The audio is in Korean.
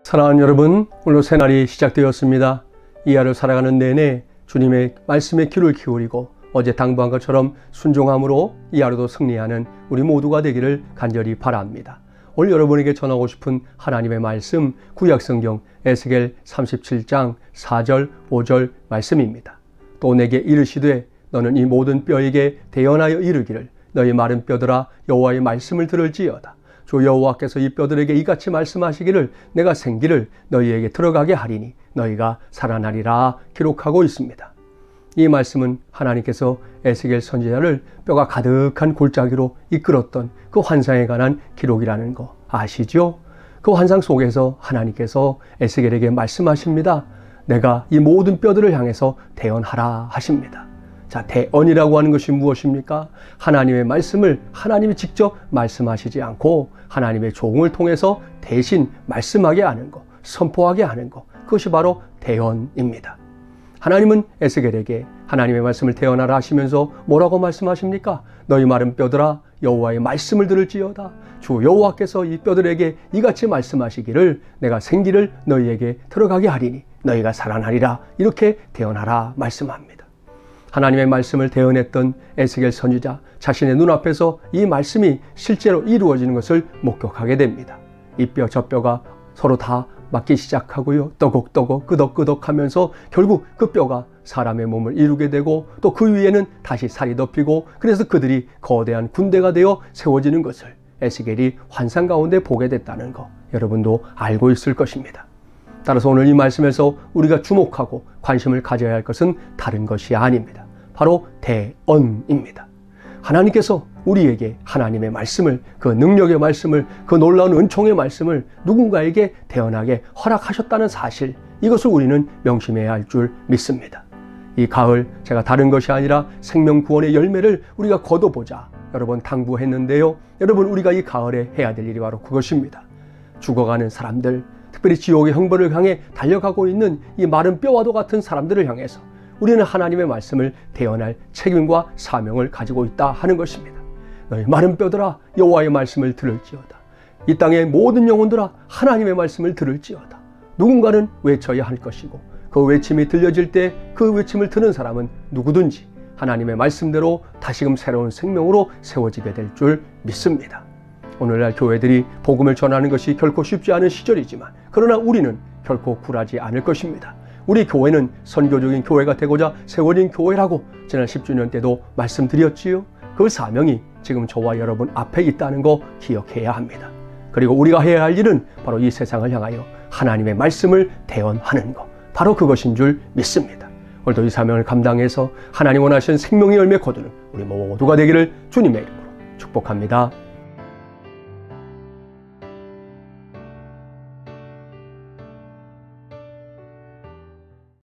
사랑하는 여러분, 오늘 새날이 시작되었습니다. 이 하루 살아가는 내내 주님의 말씀에 귀를 기울이고 어제 당부한 것처럼 순종함으로 이 하루도 승리하는 우리 모두가 되기를 간절히 바랍니다. 오늘 여러분에게 전하고 싶은 하나님의 말씀, 구약성경 에스겔 37장 4절 5절 말씀입니다. 또 내게 이르시되 너는 이 모든 뼈에게 대언하여 이르기를 너희 마른 뼈들아 여호와의 말씀을 들을지어다. 주 여호와께서 이 뼈들에게 이같이 말씀하시기를 내가 생기를 너희에게 들어가게 하리니 너희가 살아나리라 기록하고 있습니다. 이 말씀은 하나님께서 에스겔 선지자를 뼈가 가득한 골짜기로 이끌었던 그 환상에 관한 기록이라는 거 아시죠? 그 환상 속에서 하나님께서 에스겔에게 말씀하십니다. 내가 이 모든 뼈들을 향해서 대언하라 하십니다. 자, 대언이라고 하는 것이 무엇입니까? 하나님의 말씀을 하나님이 직접 말씀하시지 않고 하나님의 종을 통해서 대신 말씀하게 하는 것, 선포하게 하는 것, 그것이 바로 대언입니다. 하나님은 에스겔에게 하나님의 말씀을 대언하라 하시면서 뭐라고 말씀하십니까? 너희 마른 뼈들아 여호와의 말씀을 들을지어다. 주 여호와께서 이 뼈들에게 이같이 말씀하시기를 내가 생기를 너희에게 들어가게 하리니 너희가 살아나리라. 이렇게 대언하라 말씀합니다. 하나님의 말씀을 대언했던 에스겔 선지자 자신의 눈앞에서 이 말씀이 실제로 이루어지는 것을 목격하게 됩니다. 이 뼈 저 뼈가 서로 다 맞기 시작하고요. 떠곡떠곡 끄덕끄덕 하면서 결국 그 뼈가 사람의 몸을 이루게 되고 또 그 위에는 다시 살이 덮이고 그래서 그들이 거대한 군대가 되어 세워지는 것을 에스겔이 환상 가운데 보게 됐다는 거 여러분도 알고 있을 것입니다. 따라서 오늘 이 말씀에서 우리가 주목하고 관심을 가져야 할 것은 다른 것이 아닙니다. 바로 대언입니다. 하나님께서 우리에게 하나님의 말씀을, 그 능력의 말씀을, 그 놀라운 은총의 말씀을 누군가에게 대언하게 허락하셨다는 사실, 이것을 우리는 명심해야 할 줄 믿습니다. 이 가을 제가 다른 것이 아니라 생명구원의 열매를 우리가 거둬보자 여러 번 당부했는데요. 여러분, 우리가 이 가을에 해야 될 일이 바로 그것입니다. 죽어가는 사람들, 특별히 지옥의 형벌을 향해 달려가고 있는 이 마른 뼈와도 같은 사람들을 향해서 우리는 하나님의 말씀을 대언할 책임과 사명을 가지고 있다 하는 것입니다. 너희 마른 뼈들아 여호와의 말씀을 들을지어다. 이 땅의 모든 영혼들아 하나님의 말씀을 들을지어다. 누군가는 외쳐야 할 것이고 그 외침이 들려질 때 그 외침을 듣는 사람은 누구든지 하나님의 말씀대로 다시금 새로운 생명으로 세워지게 될 줄 믿습니다. 오늘날 교회들이 복음을 전하는 것이 결코 쉽지 않은 시절이지만 그러나 우리는 결코 굴하지 않을 것입니다. 우리 교회는 선교적인 교회가 되고자 세워진 교회라고 지난 10주년 때도 말씀드렸지요. 그 사명이 지금 저와 여러분 앞에 있다는 거 기억해야 합니다. 그리고 우리가 해야 할 일은 바로 이 세상을 향하여 하나님의 말씀을 대언하는 것, 바로 그것인 줄 믿습니다. 오늘도 이 사명을 감당해서 하나님 원하시는 생명의 열매 거두는 우리 모두가 되기를 주님의 이름으로 축복합니다.